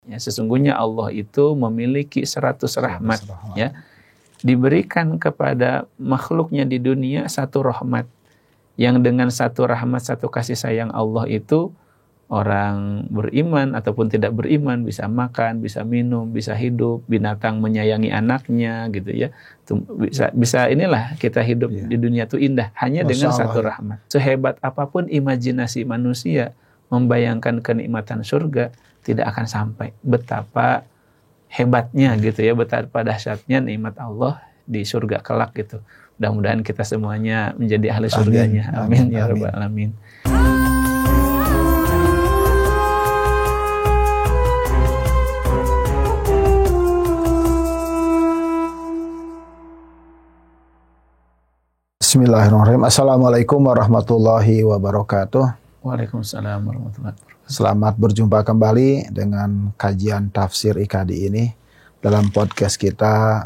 Ya, sesungguhnya Allah itu memiliki 100 rahmat. Ya, diberikan kepada makhluknya di dunia satu rahmat. Yang dengan satu rahmat, satu kasih sayang Allah itu, orang beriman ataupun tidak beriman bisa makan, bisa minum, bisa hidup, binatang menyayangi anaknya gitu ya. Bisa inilah kita hidup di dunia itu indah hanya dengan satu rahmat. Sehebat apapun imajinasi manusia membayangkan kenikmatan surga, tidak akan sampai. Betapa hebatnya gitu ya, betapa dahsyatnya nikmat Allah di surga kelak gitu. Mudah-mudahan kita semuanya menjadi ahli surganya. Amin ya rabbal alamin. Bismillahirrahmanirrahim. Assalamualaikum warahmatullahi wabarakatuh. Waalaikumsalam warahmatullahi wabarakatuh. Selamat berjumpa kembali dengan kajian tafsir IKADI ini dalam podcast kita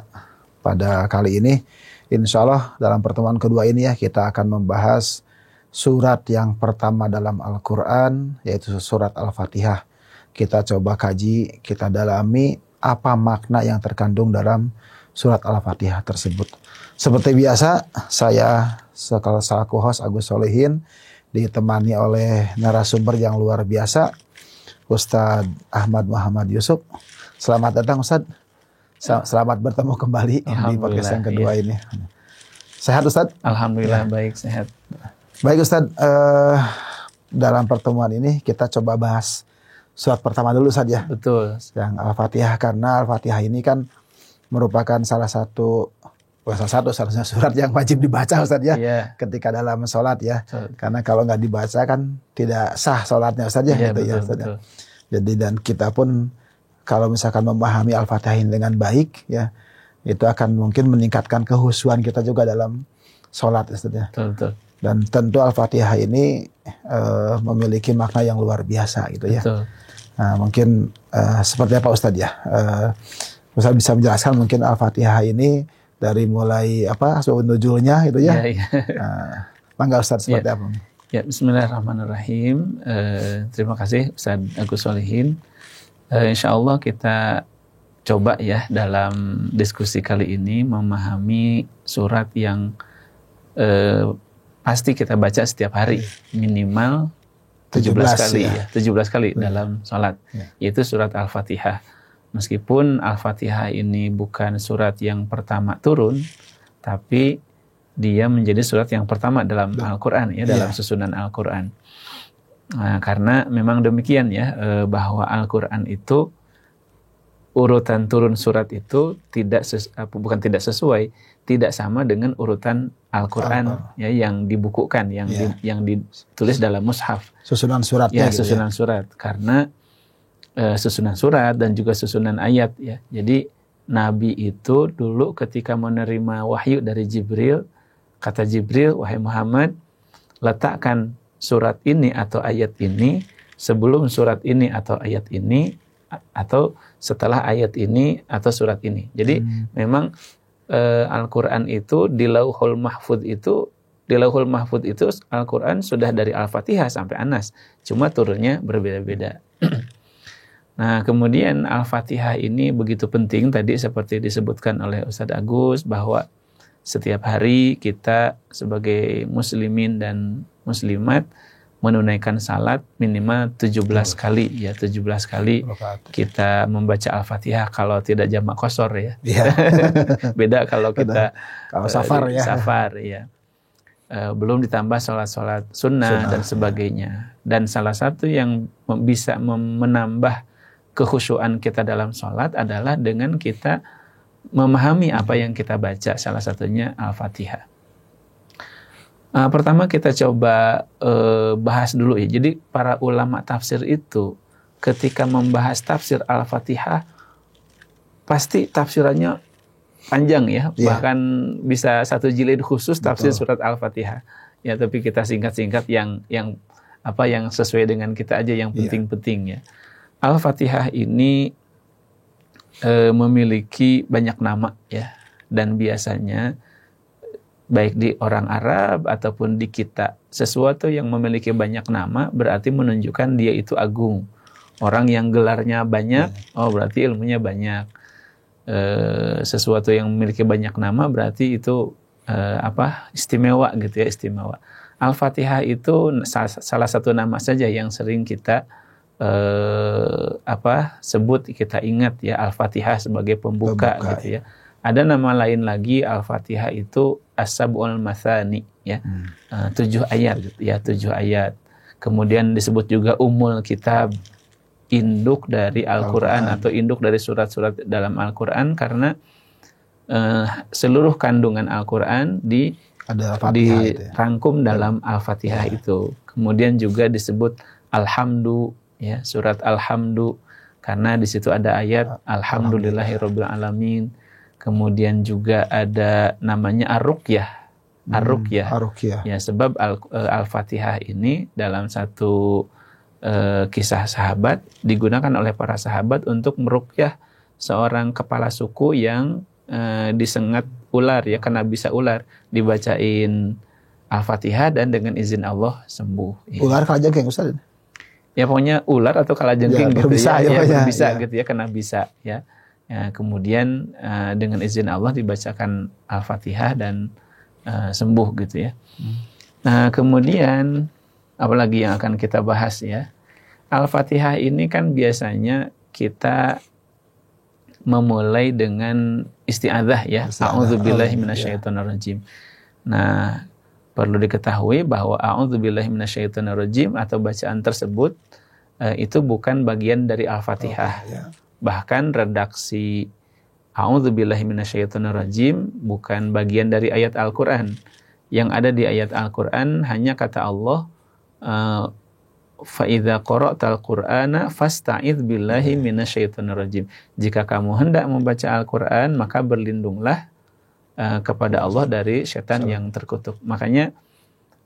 pada kali ini. Insya Allah dalam pertemuan kedua ini ya kita akan membahas surat yang pertama dalam Al-Quran, yaitu surat Al-Fatihah. Kita coba kaji, kita dalami apa makna yang terkandung dalam surat Al-Fatihah tersebut. Seperti biasa, saya selaku host Agus Solihin ditemani oleh narasumber yang luar biasa, Ustadz Ahmad Muhammad Yusuf. Selamat datang Ustadz. Selamat bertemu kembali di podcast yang kedua ini. Sehat Ustadz? Alhamdulillah baik, sehat. Baik Ustadz, dalam pertemuan ini kita coba bahas surat pertama dulu Ustadz ya. Betul. Yang Al-Fatihah, karena Al-Fatihah ini kan merupakan salah satu surat yang wajib dibaca Ustadz ya, ketika dalam sholat ya. Karena kalau nggak dibaca kan tidak sah sholatnya Ustadz ya. Gitu betul, ya Ustadz. Betul. Jadi dan kita pun kalau misalkan memahami Al-Fatihah ini dengan baik ya, itu akan mungkin meningkatkan kehusuan kita juga dalam sholat Ustadz ya. Betul. Dan tentu Al-Fatihah ini memiliki makna yang luar biasa gitu ya. Betul. Nah, mungkin seperti apa Ustadz ya? Ustadz bisa menjelaskan mungkin Al-Fatihah ini dari mulai asbabun nuzulnya gitu ya. Mangga Ustadz seperti apa? Ya, bismillahirrahmanirrahim. Terima kasih Ustadz Agus Solihin. Insya Allah kita coba ya dalam diskusi kali ini memahami surat yang pasti kita baca setiap hari minimal 17 kali ya. 17 kali dalam sholat, yaitu surat Al-Fatihah. Meskipun Al-Fatihah ini bukan surat yang pertama turun, tapi dia menjadi surat yang pertama dalam Al-Quran ya, dalam susunan Al-Quran. Nah, karena memang demikian ya, bahwa Al-Quran itu urutan turun surat itu tidak sesuai, tidak sama dengan urutan Al-Quran ya, yang dibukukan, yang ditulis dalam mushaf. Susunan suratnya. Ya, susunan surat. Karena susunan surat dan juga susunan ayat ya. Jadi Nabi itu dulu ketika menerima wahyu dari Jibril, kata Jibril, wahai Muhammad, letakkan surat ini atau ayat ini sebelum surat ini atau ayat ini, atau setelah ayat ini atau surat ini. Jadi memang Al-Quran itu di Lauhul Mahfudz itu Al-Quran sudah dari Al-Fatihah sampai An-Nas, cuma turunnya berbeda-beda. Nah, kemudian Al-Fatihah ini begitu penting tadi seperti disebutkan oleh Ustadz Agus, bahwa setiap hari kita sebagai muslimin dan muslimat menunaikan salat minimal 17 kali ya, 17 kali kita membaca Al-Fatihah kalau tidak jamak qashar ya. Beda kalau kita kalau safar ya. Safar ya. Belum ditambah sholat-sholat sunnah dan sebagainya. Dan salah satu yang bisa menambah kekhusyuan kita dalam sholat adalah dengan kita memahami apa yang kita baca, salah satunya Al-Fatihah. Pertama kita coba bahas dulu ya. Jadi para ulama tafsir itu ketika membahas tafsir Al-Fatihah pasti tafsirannya panjang ya, bahkan bisa 1 jilid khusus tafsir surat Al-Fatihah. Ya, tapi kita singkat-singkat yang sesuai dengan kita aja, yang penting-penting ya. Al-Fatihah ini memiliki banyak nama ya, dan biasanya baik di orang Arab ataupun di kita, sesuatu yang memiliki banyak nama berarti menunjukkan dia itu agung, Orang yang gelarnya banyak, oh berarti ilmunya banyak. Sesuatu yang memiliki banyak nama berarti itu istimewa gitu ya, istimewa. Al-Fatihah itu salah satu nama saja yang sering kita sebut, kita ingat ya, Al-Fatihah sebagai pembuka gitu ya. Ada nama lain lagi Al-Fatihah itu As-Sab'ul Mathani ya. 7 ayat ya, 7 ayat. Kemudian disebut juga Ummul Kitab, induk dari Al-Quran atau induk dari surat-surat dalam Al-Quran, karena seluruh kandungan Al-Quran dirangkum dalam Al-Fatihah itu. Kemudian juga disebut Alhamdu ya, surat Alhamdu, karena di situ ada ayat Alhamdulillahirabbil alamin. Kemudian juga ada namanya Ar-Ruqyah. Ar-Ruqyah. Ya, sebab Al-Fatihah ini dalam satu kisah sahabat digunakan oleh para sahabat untuk meruqyah seorang kepala suku yang disengat ular ya, kena bisa ular, dibacain Al-Fatihah dan dengan izin Allah sembuh. Ya. Ular kalajengking Ustaz? Ya pokoknya ular atau kalajengking gitu berbisa, ya, berbisa gitu ya, kena bisa ya. Kemudian dengan izin Allah dibacakan Al-Fatihah dan sembuh gitu ya. Nah, kemudian apalagi yang akan kita bahas ya. Al-Fatihah ini kan biasanya kita memulai dengan isti'adzah ya. A'udzubillahi minasyaitonirrajim. Nah, perlu diketahui bahwa a'udzubillahi minasyaitonirrajim atau bacaan tersebut itu bukan bagian dari Al-Fatihah. Bahkan redaksi a'udzubillahi minasyaitonirrajim bukan bagian dari ayat Al-Qur'an. Yang ada di ayat Al-Qur'an hanya kata Allah, fa idza qara'tal qur'ana fasta'idz billahi minasyaitonirrajim. Jika kamu hendak membaca Al-Qur'an, maka berlindunglah kepada Allah dari setan yang terkutuk. Makanya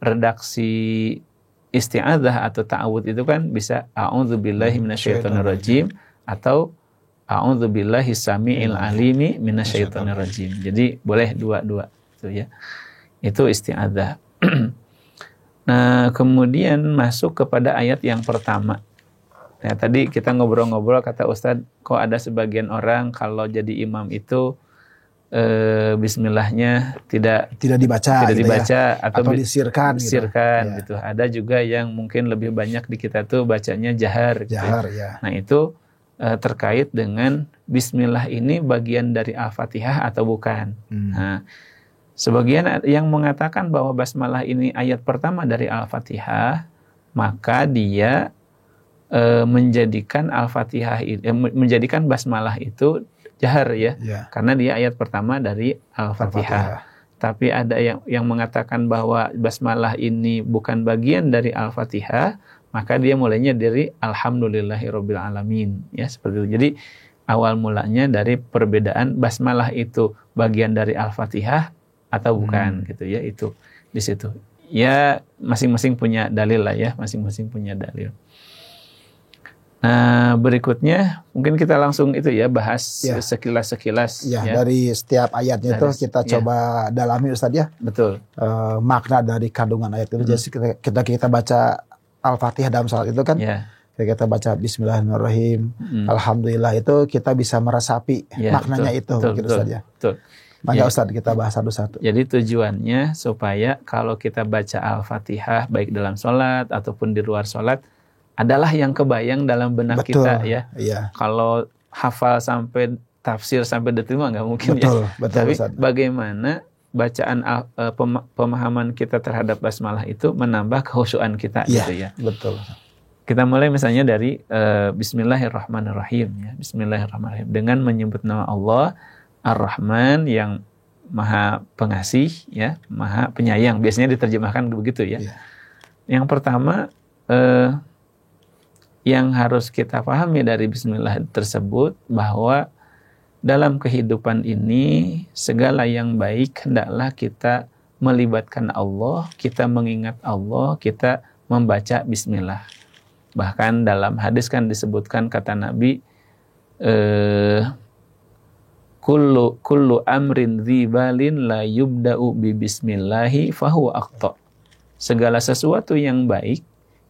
redaksi isti'adzah atau ta'awudz itu kan bisa a'udzubillahi minasyaitonirrajim atau a'udzubillahi samiil alimi minasyaitonirrajim. Jadi boleh dua-dua itu ya. Itu isti'adzah. Nah, kemudian masuk kepada ayat yang pertama. Nah, tadi kita ngobrol-ngobrol, kata Ustadz, kok ada sebagian orang kalau jadi imam itu bismillahnya tidak dibaca ya? atau disirkan gitu. Ada juga yang mungkin lebih banyak di kita tuh bacanya jahar gitu. Ya. Nah, itu terkait dengan bismillah ini bagian dari Al-Fatihah atau bukan. Nah, sebagian yang mengatakan bahwa basmalah ini ayat pertama dari Al-Fatihah, maka dia menjadikan Al-Fatihah menjadikan basmalah itu jahar ya. Karena dia ayat pertama dari Al-Fatihah. Tapi ada yang mengatakan bahwa basmalah ini bukan bagian dari Al-Fatihah, maka dia mulainya dari Alhamdulillahirabbil alamin ya, seperti itu. Jadi awal mulanya dari perbedaan basmalah itu bagian dari Al-Fatihah atau bukan gitu ya, itu di situ. Ya masing-masing punya dalil lah ya, masing-masing punya dalil. Nah, berikutnya mungkin kita langsung itu ya bahas sekilas ya. Dari setiap ayatnya itu kita coba dalami Ustaz ya. Betul. Makna dari kandungan ayat itu. Jadi kita baca Al-Fatihah dalam salat itu kan. Kita baca Bismillahirrahmanirrahim, Alhamdulillah, itu kita bisa meresapi maknanya itu gitu Ustaz ya. Betul. Maka Ustaz kita bahas satu-satu. Jadi tujuannya supaya kalau kita baca Al-Fatihah baik dalam sholat ataupun di luar sholat adalah yang kebayang dalam benak kita ya. Kalau hafal sampai tafsir sampai detil mah nggak mungkin betul, Tapi Ustaz, bagaimana bacaan pemahaman kita terhadap basmalah itu menambah kekhusyuan kita gitu ya. Betul. Kita mulai misalnya dari Bismillahirrahmanirrahim ya. Bismillahirrahmanirrahim dengan menyebut nama Allah Ar-Rahman yang Maha Pengasih ya, Maha Penyayang. Biasanya diterjemahkan begitu ya. Yang pertama yang harus kita pahami dari bismillah tersebut bahwa dalam kehidupan ini segala yang baik hendaklah kita melibatkan Allah, kita mengingat Allah, kita membaca bismillah. Bahkan dalam hadis kan disebutkan kata Nabi kullu amrin dzibalin la yubda'u bi bismillahi fahuwa aqta. Segala sesuatu yang baik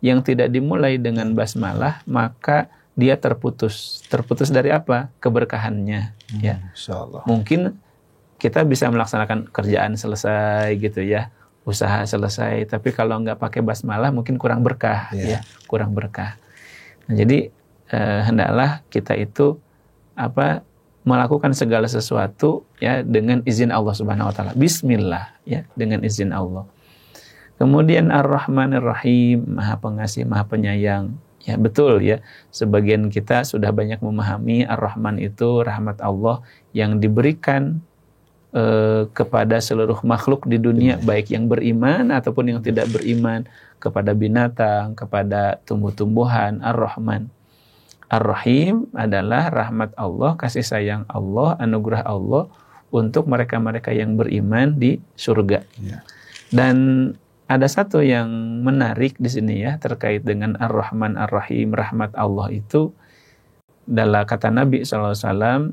yang tidak dimulai dengan basmalah maka dia terputus. Terputus dari apa? Keberkahannya. Ya, Insyaallah. mungkin kita bisa melaksanakan kerjaan selesai gitu ya, usaha selesai, tapi kalau nggak pakai basmalah mungkin kurang berkah, ya, kurang berkah. Nah, jadi hendaklah kita itu melakukan segala sesuatu ya dengan izin Allah Subhanahu wa taala. Bismillah ya, dengan izin Allah. Kemudian Ar-Rahmanir Rahim, Maha Pengasih, Maha Penyayang. Ya, betul ya. Sebagian kita sudah banyak memahami Ar-Rahman itu rahmat Allah yang diberikan kepada seluruh makhluk di dunia, baik yang beriman ataupun yang tidak beriman, kepada binatang, kepada tumbuh-tumbuhan. Ar-Rahman. Ar-Rahim adalah rahmat Allah, kasih sayang Allah, anugerah Allah untuk mereka-mereka yang beriman di surga. Dan ada satu yang menarik di sini ya, terkait dengan Ar-Rahman Ar-Rahim, rahmat Allah itu, dalam kata Nabi SAW,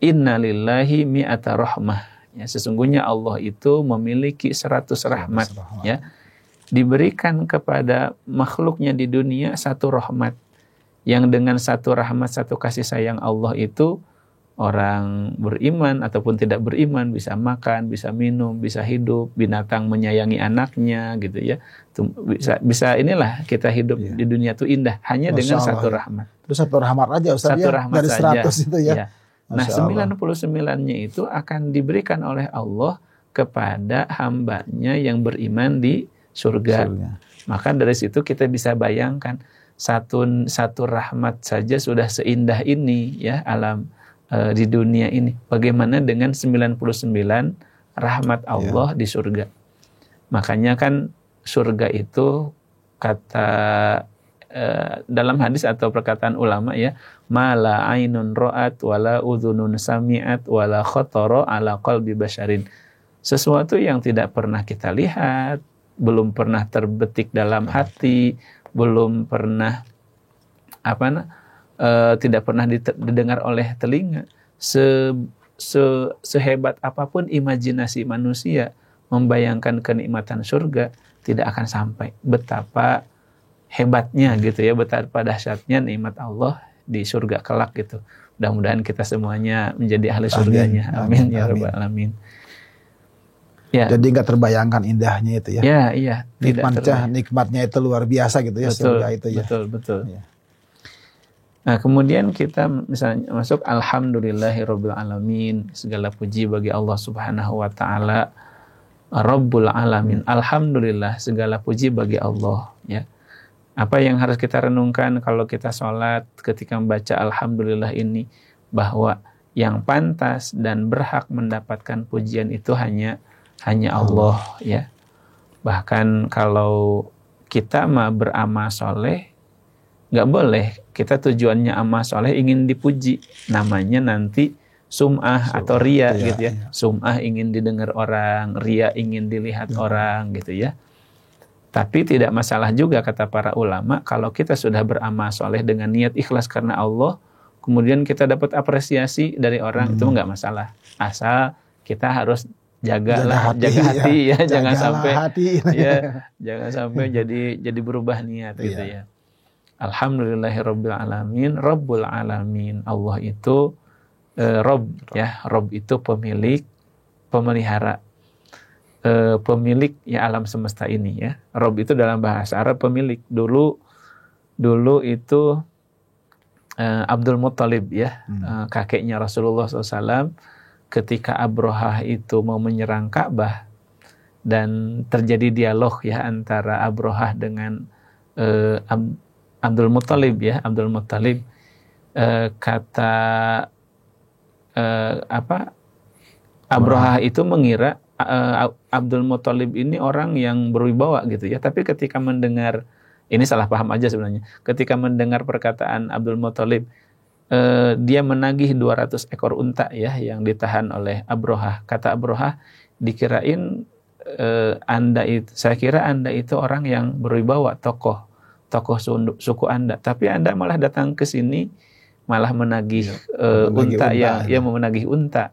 Inna lillahi mi'ata rahmah. Ya, sesungguhnya Allah itu memiliki 100 rahmat. Ya, diberikan kepada makhluknya di dunia satu rahmat, yang dengan satu rahmat, satu kasih sayang Allah itu orang beriman ataupun tidak beriman bisa makan, bisa minum, bisa hidup, binatang menyayangi anaknya gitu ya. Bisa inilah kita hidup di dunia itu indah hanya dengan satu rahmat. Itu satu rahmat aja Ustaz, satu rahmat dari 100 itu ya. Nah, 99-nya itu akan diberikan oleh Allah kepada hambanya yang beriman di surga. Maka dari situ kita bisa bayangkan satu rahmat saja sudah seindah ini ya alam di dunia ini. Bagaimana dengan 99 rahmat Allah di surga? Makanya kan surga itu kata dalam hadis atau perkataan ulama ya, mala ainun ra'at wala udhunun sami'at wala khatara ala qalbi basyarin. Sesuatu yang tidak pernah kita lihat, belum pernah terbetik dalam hati, belum pernah tidak pernah didengar oleh telinga. Sehebat apapun imajinasi manusia membayangkan kenikmatan surga, tidak akan sampai. Betapa hebatnya gitu ya, betapa dahsyatnya nikmat Allah di surga kelak gitu. Mudah-mudahan kita semuanya menjadi ahli surganya. Amin ya rabbal alamin. Ya. Jadi nggak terbayangkan indahnya itu ya. Ya, iya. Nikmatnya itu luar biasa gitu ya, surga itu ya. Betul. Ya. Nah, kemudian kita misalnya masuk alhamdulillahirabbil alamin, segala puji bagi Allah Subhanahu wa taala, Rabbul alamin. Alhamdulillah, segala puji bagi Allah ya. Apa yang harus kita renungkan kalau kita sholat ketika membaca alhamdulillah ini, bahwa yang pantas dan berhak mendapatkan pujian itu hanya Allah ya. Bahkan kalau kita beramal soleh, nggak boleh kita tujuannya amal soleh ingin dipuji, namanya nanti sum'ah atau ria gitu ya. Sum'ah ingin didengar orang, ria ingin dilihat orang gitu ya. Tapi tidak masalah juga kata para ulama kalau kita sudah beramal soleh dengan niat ikhlas karena Allah, kemudian kita dapat apresiasi dari orang, itu nggak masalah. Asal kita harus jaga hati ya, jangan sampai jadi berubah niat gitu ya. Alhamdulillahirabbil alamin, Rabbul alamin. Allah itu Rabb ya, Rabb itu pemilik, pemelihara, pemilik ya alam semesta ini ya. Rabb itu dalam bahasa Arab pemilik. Dulu itu Abdul Muttalib ya, kakeknya Rasulullah SAW, ketika Abrahah itu mau menyerang Ka'bah dan terjadi dialog ya antara Abrahah dengan Abdul Muttalib ya. Abdul Muttalib kata Abrahah itu mengira Abdul Muttalib ini orang yang berwibawa gitu ya. Tapi ketika mendengar, ini salah paham aja sebenarnya, ketika mendengar perkataan Abdul Muttalib, dia menagih 200 ekor unta ya yang ditahan oleh Abrahah. Kata Abrahah, dikirain saya kira Anda itu orang yang berwibawa, tokoh suku Anda, tapi Anda malah datang ke sini malah menagih unta yang menagih unta.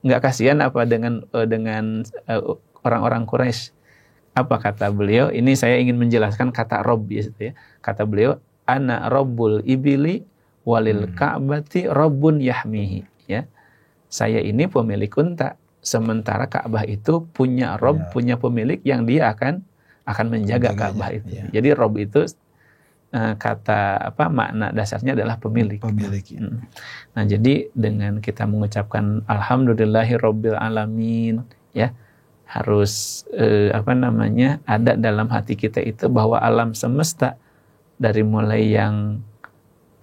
Nggak kasihan apa dengan orang-orang Quraisy? Apa kata beliau? Ini saya ingin menjelaskan kata Rob ya. Kata beliau, ana Robbul ibili walil Ka'bati Robbun yahmihi. Ya, saya ini pemilik unta, sementara Ka'bah itu punya Rob, punya pemilik yang dia akan menjaga Ka'bah itu. Ya. Jadi Rob itu kata makna dasarnya adalah pemilik. Ya. Nah, jadi dengan kita mengucapkan alhamdulillahirabbil alamin, ya, harus ada dalam hati kita itu bahwa alam semesta dari mulai yang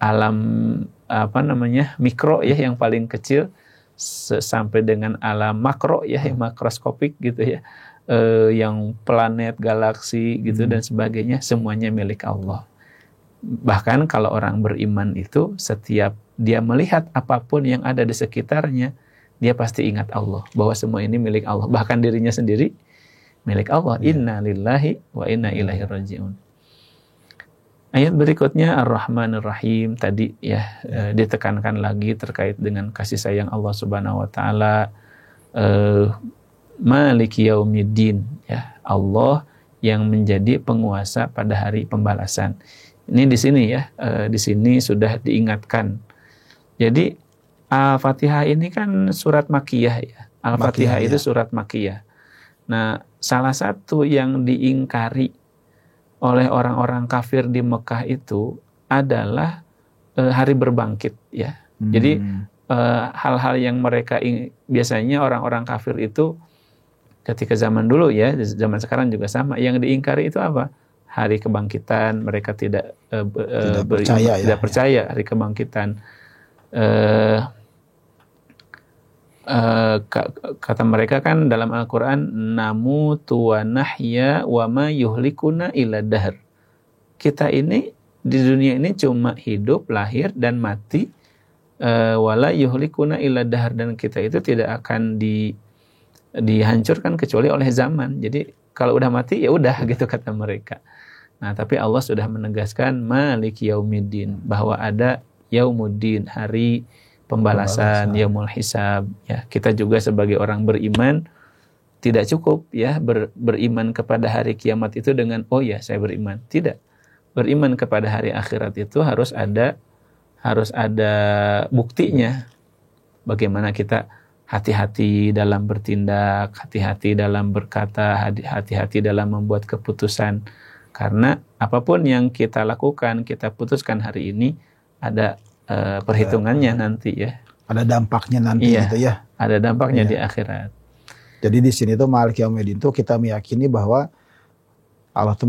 alam mikro ya, yang paling kecil, sampai dengan alam makro ya, yang makroskopik gitu ya, yang planet, galaksi gitu dan sebagainya, semuanya milik Allah. Bahkan kalau orang beriman itu, setiap dia melihat apapun yang ada di sekitarnya, dia pasti ingat Allah, bahwa semua ini milik Allah. Bahkan dirinya sendiri milik Allah. Inna lillahi wa inna ilaihi raji'un. Ayat berikutnya Ar-Rahmanir Rahim tadi ya, ditekankan lagi terkait dengan kasih sayang Allah Subhanahu wa taala. Maliki yaumiddin, ya, Allah yang menjadi penguasa pada hari pembalasan. Ini di sini ya, di sini sudah diingatkan. Jadi Al-Fatihah ini kan surat Makkiyah ya. Al-Fatihah itu surat Makkiyah. Nah, salah satu yang diingkari oleh orang-orang kafir di Mekah itu adalah hari berbangkit ya. Jadi hal-hal yang mereka biasanya orang-orang kafir itu ketika zaman dulu ya, zaman sekarang juga sama, yang diingkari itu apa? Hari kebangkitan. Mereka tidak percaya hari kebangkitan. Kata mereka kan dalam Al-Quran, namutu wa nahya wa ma yuhlikuna illa dahr. Kita ini di dunia ini cuma hidup, lahir dan mati, wala yuhlikuna illa dahr, dan kita itu tidak akan dihancurkan kecuali oleh zaman. Jadi kalau udah mati ya udah gitu kata mereka. Nah, tapi Allah sudah menegaskan Maliki yaumiddin, bahwa ada yaumuddin, hari pembalasan, yaumul hisab. Ya, kita juga sebagai orang beriman tidak cukup ya beriman kepada hari kiamat itu dengan oh ya saya beriman. Tidak. Beriman kepada hari akhirat itu harus ada buktinya. Bagaimana kita hati-hati dalam bertindak, hati-hati dalam berkata, hati-hati dalam membuat keputusan. Karena apapun yang kita lakukan, kita putuskan hari ini, ada perhitungannya nanti ya. Ada dampaknya nanti gitu ya. Ada dampaknya di akhirat. Jadi di sini tuh Maliki yaumiddin tuh kita meyakini bahwa Allah tuh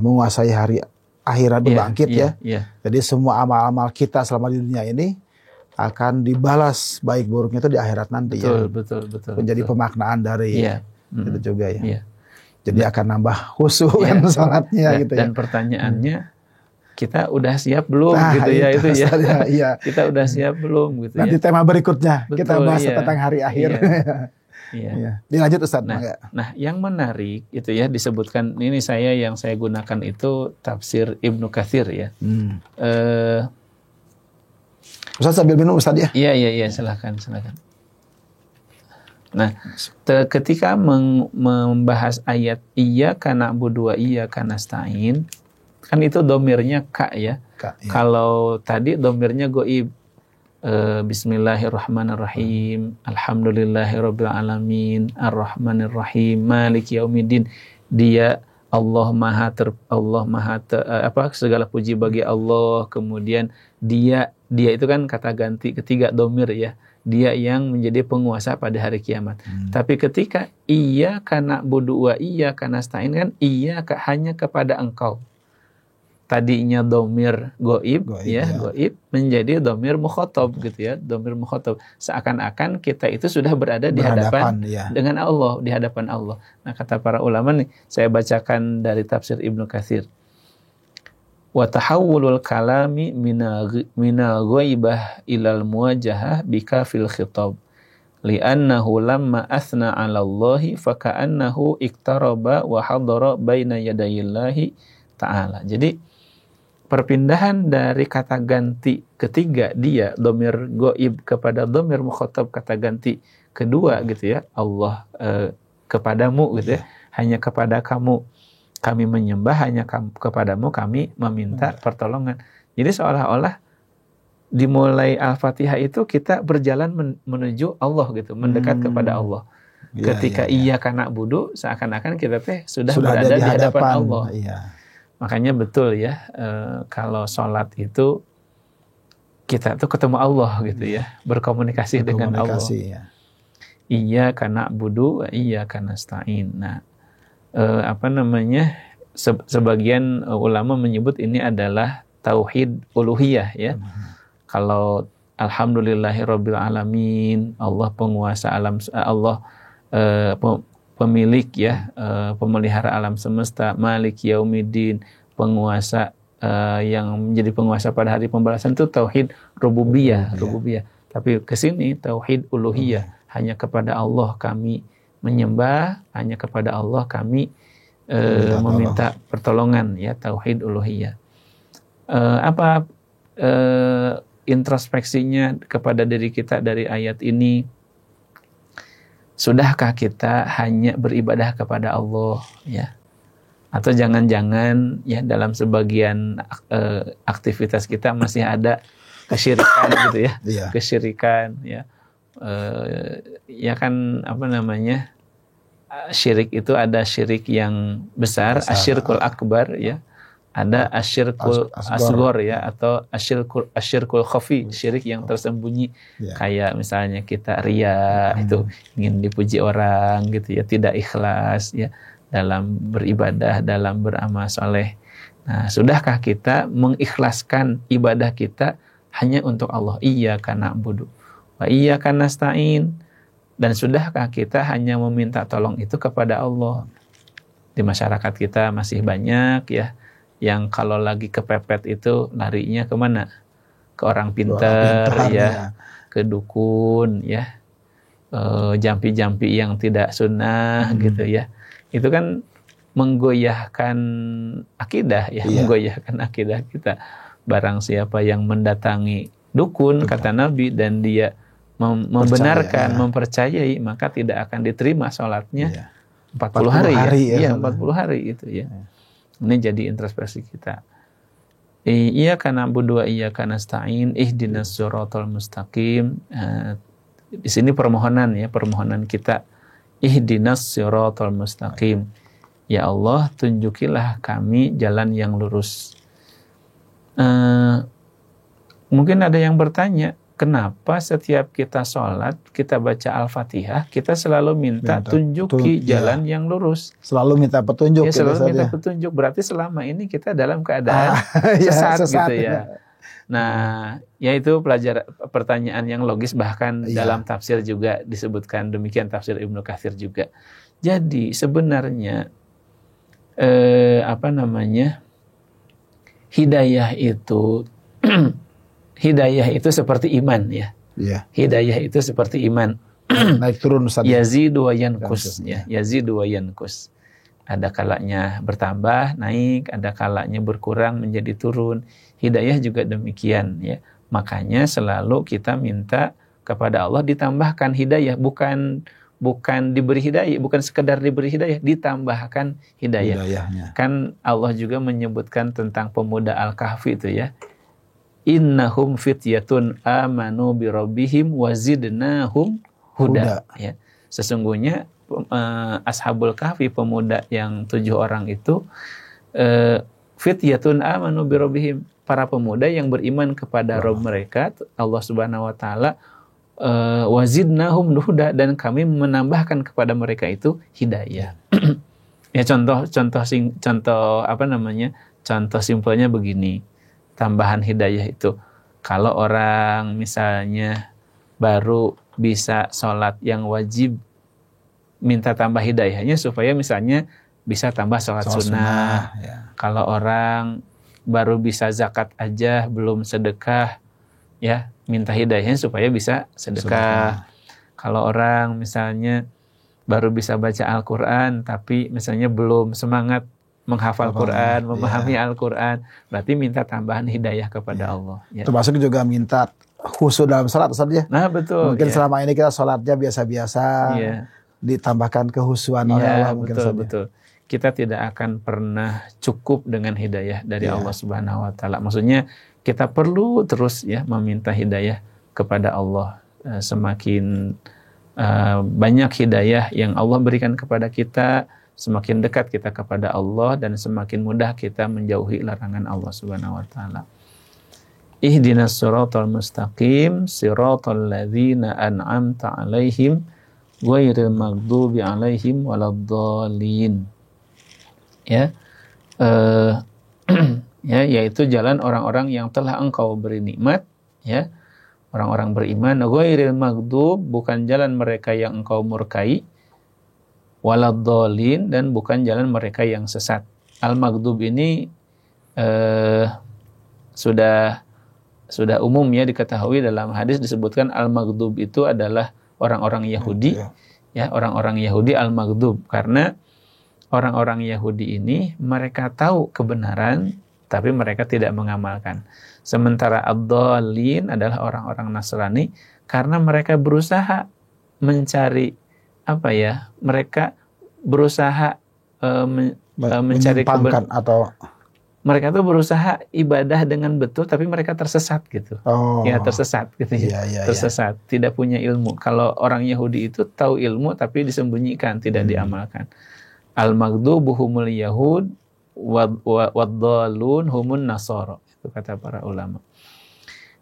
menguasai hari akhirat bangkit ya. Jadi semua amal-amal kita selama di dunia ini akan dibalas baik buruknya itu di akhirat nanti. Betul. Menjadi pemaknaan dari itu juga ya. Jadi akan nambah khusyuk kan salatnya gitu ya. Dan pertanyaannya, kita udah siap belum gitu ya itu ya. Iya. Kita udah siap belum gitu. Nanti tema berikutnya kita bahas tentang hari akhir. Iya. Dilanjut Ustaz. Nah, yang menarik itu ya disebutkan, ini yang saya gunakan itu tafsir Ibnu Katsir ya. Ustaz sambil minum Ustaz ya. Iya, silakan. Nah, ketika membahas ayat iyyaka na'budu wa iyyaka nasta'in, kan itu domirnya ka ya. Kalau tadi domirnya goib. Bismillahirrahmanirrahim, alhamdulillahirabbil alamin, arrahmanirrahim, maliki yaumiddin. Dia Allah segala puji bagi Allah. Kemudian dia itu kan kata ganti ketiga domir ya. Dia yang menjadi penguasa pada hari kiamat. Tapi ketika iyyaka na'budu wa iyyaka nasta'in, kan iyyaka hanya kepada engkau. Tadinya domir goib menjadi domir mukhatab gitu ya, domir mukhatab. Seakan-akan kita itu sudah berada di hadapan dengan Allah, di hadapan Allah. Nah, kata para ulama nih, saya bacakan dari tafsir Ibnu Katsir. Wa tahawulul kalami minal ghaibah ilal muwajahah bika fil khitab li'annahu lamma athna 'ala Allahi fa ka'annahu iktaraba wa hadara baina yadayillahi ta'ala. Jadi perpindahan dari kata ganti ketiga dia domir goib kepada domir mukhatab kata ganti kedua gitu ya, Allah kepadamu gitu ya, hanya kepada kamu kami menyembah, hanya kepadamu kami meminta pertolongan. Jadi seolah-olah dimulai Al-Fatihah itu kita berjalan menuju Allah gitu, mendekat kepada Allah. Ketika iyyaka na'budu, seakan-akan kita sudah berada di hadapan Allah. Makanya betul ya, kalau sholat itu kita tuh ketemu Allah gitu ya, berkomunikasi dengan Allah. Iyyaka na'budu wa iyyaka nasta'in. Nah, sebagian ulama menyebut ini adalah tauhid uluhiyah ya. Kalau alhamdulillahirabbil alamin, Allah penguasa alam, Allah pemilik ya, pemelihara alam semesta, Malik Yaumiddin, penguasa yang menjadi penguasa pada hari pembalasan, itu tauhid rububiyah. Tapi ke sini tauhid uluhiyah, hanya kepada Allah kami menyembah, hanya kepada Allah kami meminta pertolongan ya, tauhid uluhiyah. Introspeksinya kepada diri kita dari ayat ini, sudahkah kita hanya beribadah kepada Allah ya? Atau jangan-jangan ya dalam sebagian aktivitas kita masih ada kesyirikan gitu ya, kesyirikan ya. Ya kan syirik itu ada syirik yang besar, asyirkul akbar ya. Ada asyirkul asgor ya, atau asyirkul khafi, syirik yang tersembunyi. Kayak misalnya kita riya, itu ingin dipuji orang gitu ya, tidak ikhlas ya dalam beribadah, dalam beramal soleh. Nah, sudahkah kita mengikhlaskan ibadah kita hanya untuk Allah? Iyyaka na'budu wa iyyaka nasta'in. Dan sudahkah kita hanya meminta tolong itu kepada Allah? Di masyarakat kita masih banyak ya yang kalau lagi kepepet itu larinya kemana? Ke orang pintar ya, ke dukun ya, jampi-jampi yang tidak sunnah gitu ya. Itu kan menggoyahkan akidah ya, menggoyahkan akidah kita. Barang siapa yang mendatangi dukun, kata Nabi, dan dia membenarkan, mempercayai, maka tidak akan diterima sholatnya 40 hari ya. 40 hari itu ya. Ini jadi introspeksi kita. Iyyaka na'budu wa iyyaka nasta'in, ihdinas siratal mustaqim. Di sini permohonan kita, ihdinas siratal mustaqim. Ya Allah, tunjukilah kami jalan yang lurus. Mungkin ada yang bertanya, kenapa setiap kita sholat, kita baca Al-Fatihah, kita selalu minta tunjuki jalan yang lurus. Selalu minta petunjuk. Ya, selalu minta petunjuk. Berarti selama ini kita dalam keadaan sesat gitu ya. Nah, yaitu pertanyaan yang logis, bahkan dalam tafsir juga disebutkan demikian, tafsir Ibnu Katsir juga. Jadi sebenarnya hidayah itu seperti iman ya. Hidayah itu seperti iman. Naik turun Ustaz. Yazidu wa yankus ya. Yazidu wa yankus. Ada kalanya bertambah, naik, ada kalanya berkurang menjadi turun. Hidayah juga demikian ya. Makanya selalu kita minta kepada Allah ditambahkan hidayah, bukan diberi hidayah, bukan sekedar diberi hidayah, ditambahkan hidayah. Kan Allah juga menyebutkan tentang pemuda Al-Kahfi itu ya. Innahum fityatun amanu bi rabbihim wazidnahum huda. Ya. Sesungguhnya Ashabul Kahfi, pemuda yang 7 orang itu, fityatun amanu bi rabbihim, para pemuda yang beriman kepada Rabb mereka, Allah Subhanahu wa taala, wazidnahum huda, dan kami menambahkan kepada mereka itu hidayah. Ya, contoh simpelnya begini. Tambahan hidayah itu, kalau orang misalnya baru bisa sholat yang wajib, minta tambah hidayahnya supaya misalnya bisa tambah sholat sunnah. Kalau orang baru bisa zakat aja, belum sedekah, ya minta hidayahnya supaya bisa sedekah. Kalau orang misalnya baru bisa baca Al-Quran, tapi misalnya belum semangat menghafal Quran, memahami Al-Quran, berarti minta tambahan hidayah kepada Allah. Ya. Termasuk juga minta khusyuk dalam sholat, Ustaz ya. Nah, betul. Mungkin selama ini kita sholatnya biasa-biasa, ditambahkan kehusuan oleh Allah mungkin betul, saja. betul. Kita tidak akan pernah cukup dengan hidayah dari Allah Subhanahu wa taala. Maksudnya kita perlu terus ya meminta hidayah kepada Allah. Semakin banyak hidayah yang Allah berikan kepada kita, semakin dekat kita kepada Allah dan semakin mudah kita menjauhi larangan Allah Subhanahu wa taala. Ihdinas siratal mustaqim, siratal ladzina an'amta 'alaihim ghairil maghdubi 'alaihim waladdallin. Ya. Ya, yaitu jalan orang-orang yang telah Engkau beri nikmat, ya. Orang-orang beriman, ghairil maghdub, bukan jalan mereka yang Engkau murkai, waladdallin, dan bukan jalan mereka yang sesat. Al-maghdub ini sudah umum ya diketahui, dalam hadis disebutkan al-maghdub itu adalah orang-orang Yahudi, ya, orang-orang Yahudi al-maghdub, karena orang-orang Yahudi ini mereka tahu kebenaran tapi mereka tidak mengamalkan. Sementara ad-dallin adalah orang-orang Nasrani karena mereka berusaha mencari mereka berusaha mencari kebenaran, atau mereka tuh berusaha ibadah dengan betul tapi mereka tersesat gitu. Tersesat gitu ya. Tersesat, tidak punya ilmu. Kalau orang Yahudi itu tahu ilmu tapi disembunyikan, tidak diamalkan. Al-maghdubu humul yahud wad-dallun humun nasara, itu kata para ulama.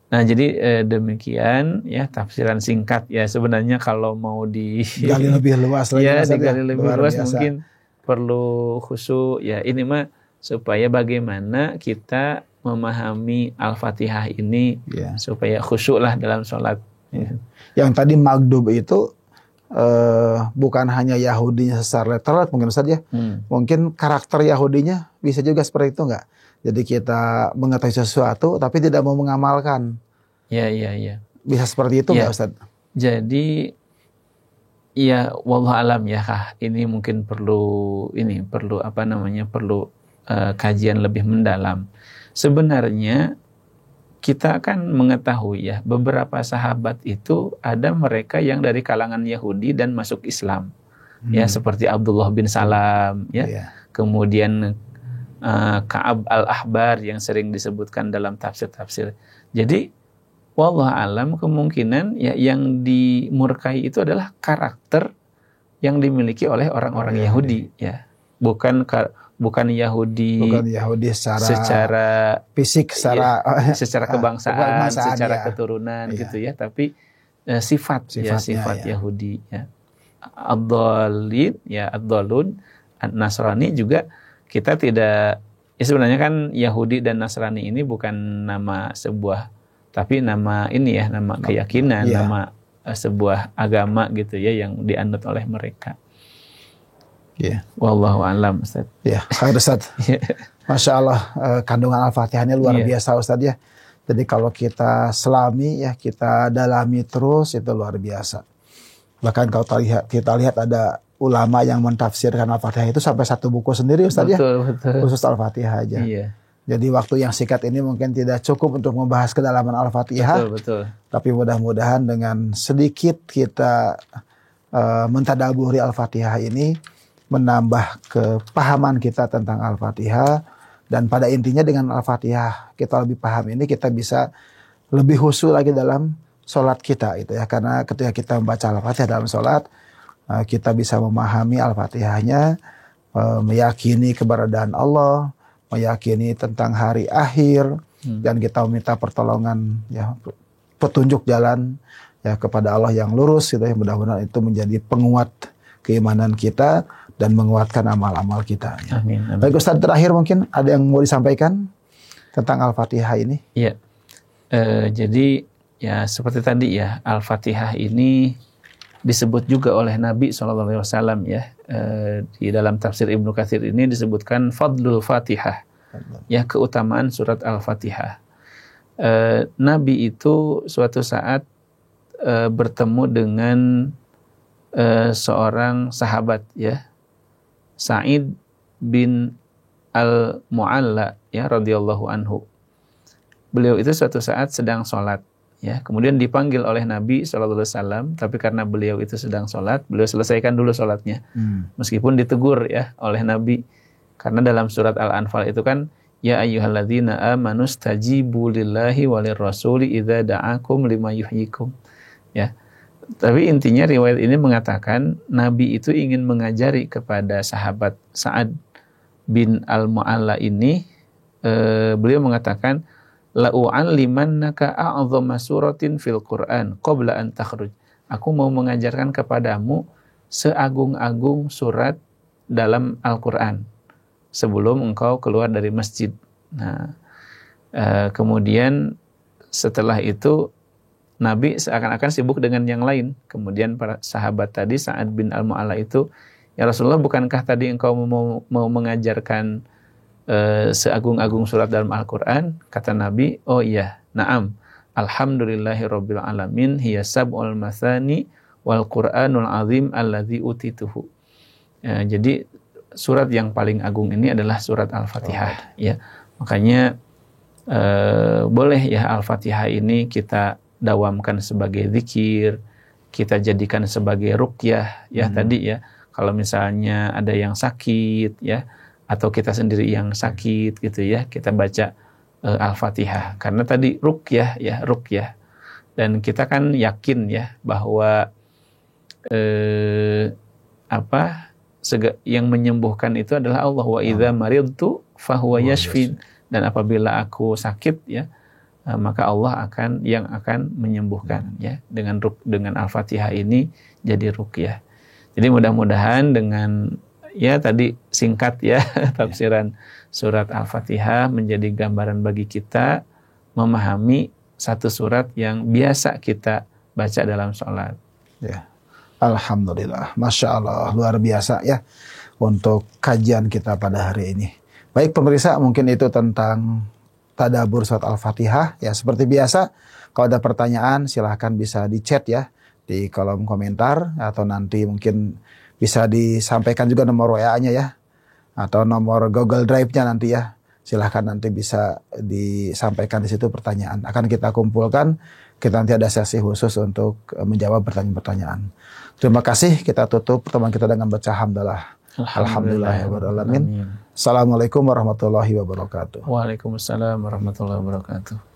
Nah, jadi demikian ya tafsiran singkat ya. Sebenarnya kalau mau digali lebih luas lagi, ya digali lebih luas biasa. Mungkin perlu khusyuk ya. Ini mah supaya bagaimana kita memahami Al-Fatihah ini supaya khusyuk lah dalam sholat. Ya. Yang tadi maghdub itu bukan hanya Yahudinya secara literal mungkin saja, mungkin karakter Yahudinya bisa juga seperti itu enggak? Jadi kita mengetahui sesuatu tapi tidak mau mengamalkan. Ya. Bisa seperti itu enggak, Ustaz? Jadi ya wallahu alam ya Kak. Ini mungkin perlu kajian lebih mendalam. Sebenarnya kita kan mengetahui ya, beberapa sahabat itu ada mereka yang dari kalangan Yahudi dan masuk Islam. Ya, seperti Abdullah bin Salam ya. Kemudian Ka'ab al-Ahbar yang sering disebutkan dalam tafsir-tafsir. Jadi wallahu alam kemungkinan ya yang dimurkai itu adalah karakter yang dimiliki oleh orang-orang Yahudi ya. Bukan Yahudi secara fisik, secara kebangsaan, secara keturunan gitu ya, tapi sifat Yahudi ya. Ad-dallun Nasrani juga kita tidak, ya sebenarnya kan Yahudi dan Nasrani ini bukan nama sebuah, tapi nama ini ya, nama keyakinan, nama sebuah agama gitu ya yang dianut oleh mereka. Wallahu alam, Ustaz. Ustaz. Masya Allah, kandungan Al-Fatihahnya luar biasa, Ustaz ya. Jadi kalau kita selami ya, kita dalami terus, itu luar biasa. Bahkan kalau kita lihat ada ulama yang mentafsirkan Al-Fatihah itu sampai satu buku sendiri, Ustaz ya. Betul. Khusus Al-Fatihah aja. Jadi waktu yang singkat ini mungkin tidak cukup untuk membahas kedalaman Al-Fatihah. Betul. Tapi mudah-mudahan dengan sedikit kita mentadaburi Al-Fatihah ini, menambah kepahaman kita tentang Al-Fatihah, dan pada intinya dengan Al-Fatihah kita lebih paham ini, kita bisa lebih khusyuk lagi dalam sholat kita itu ya, karena ketika kita membaca Al-Fatihah dalam sholat, kita bisa memahami Al-Fatihahnya, meyakini keberadaan Allah, meyakini tentang hari akhir, dan kita meminta pertolongan ya, petunjuk jalan ya kepada Allah yang lurus gitu ya. Mudah-mudahan itu menjadi penguat keimanan kita dan menguatkan amal-amal kita. Amin. Baik Ustaz, terakhir mungkin ada yang mau disampaikan tentang Al-Fatihah ini? Iya. Jadi ya seperti tadi ya, Al-Fatihah ini disebut juga oleh Nabi SAW ya. Di dalam tafsir Ibnu Katsir ini disebutkan Fadlul Fatihah. Ya, keutamaan surat Al-Fatihah. Nabi itu suatu saat bertemu dengan seorang sahabat ya, Sa'id bin Al-Mu'alla ya radhiyallahu anhu. Beliau itu suatu saat sedang sholat ya. Kemudian dipanggil oleh Nabi SAW, tapi karena beliau itu sedang sholat, beliau selesaikan dulu sholatnya. Meskipun ditegur ya oleh Nabi. Karena dalam surat Al-Anfal itu kan, ya ayyuhalladzina amanu stajibu lillahi walir rasuli idza da'akum lima yuhyikum. Ya. Tapi intinya riwayat ini mengatakan Nabi itu ingin mengajari kepada sahabat Sa'ad bin Al-Mu'alla ini, beliau mengatakan la'u'allimannaka a'dhamma suratin fil Qur'an qabla an takhruj. Aku mau mengajarkan kepadamu seagung-agung surat dalam Al-Qur'an sebelum engkau keluar dari masjid. Nah, kemudian setelah itu Nabi seakan-akan sibuk dengan yang lain. Kemudian para sahabat tadi, Sa'ad bin Al-Mu'alla itu, ya Rasulullah, bukankah tadi engkau mau mengajarkan seagung-agung surat dalam Al-Quran? Kata Nabi, oh iya, na'am. Alhamdulillahi Rabbil Alamin, hiya sab'ul mathani wal Qur'anul azim alladhi utituhu. Jadi surat yang paling agung ini adalah surat Al-Fatihah. Ya, makanya boleh ya Al-Fatihah ini kita dawamkan sebagai zikir, kita jadikan sebagai ruqyah ya tadi ya. Kalau misalnya ada yang sakit ya, atau kita sendiri yang sakit gitu ya, kita baca Al-Fatihah. Karena tadi ruqyah ya, ruqyah. Dan kita kan yakin ya bahwa yang menyembuhkan itu adalah Allah. Wa idza maridtu fahuwa yashfin. Dan apabila aku sakit ya, maka Allah akan menyembuhkan ya. Dengan Al-Fatihah ini jadi ruqyah. Jadi mudah-mudahan dengan ya tadi singkat ya tafsiran surat Al-Fatihah menjadi gambaran bagi kita memahami satu surat yang biasa kita baca dalam sholat. Ya. Alhamdulillah, Masya Allah, luar biasa ya untuk kajian kita pada hari ini. Baik pemirsa, mungkin itu tentang tadabbur surat Al-Fatihah. Ya seperti biasa, kalau ada pertanyaan silahkan bisa di chat ya di kolom komentar, atau nanti mungkin bisa disampaikan juga nomor WA-nya ya, atau nomor Google Drive-nya nanti ya. Silahkan nanti bisa disampaikan di situ pertanyaan. Akan kita kumpulkan, kita nanti ada sesi khusus untuk menjawab pertanyaan-pertanyaan. Terima kasih, kita tutup pertemuan kita dengan baca hamdalah. Alhamdulillahirrahmanirrahim. Assalamualaikum warahmatullahi wabarakatuh. Waalaikumsalam warahmatullahi wabarakatuh.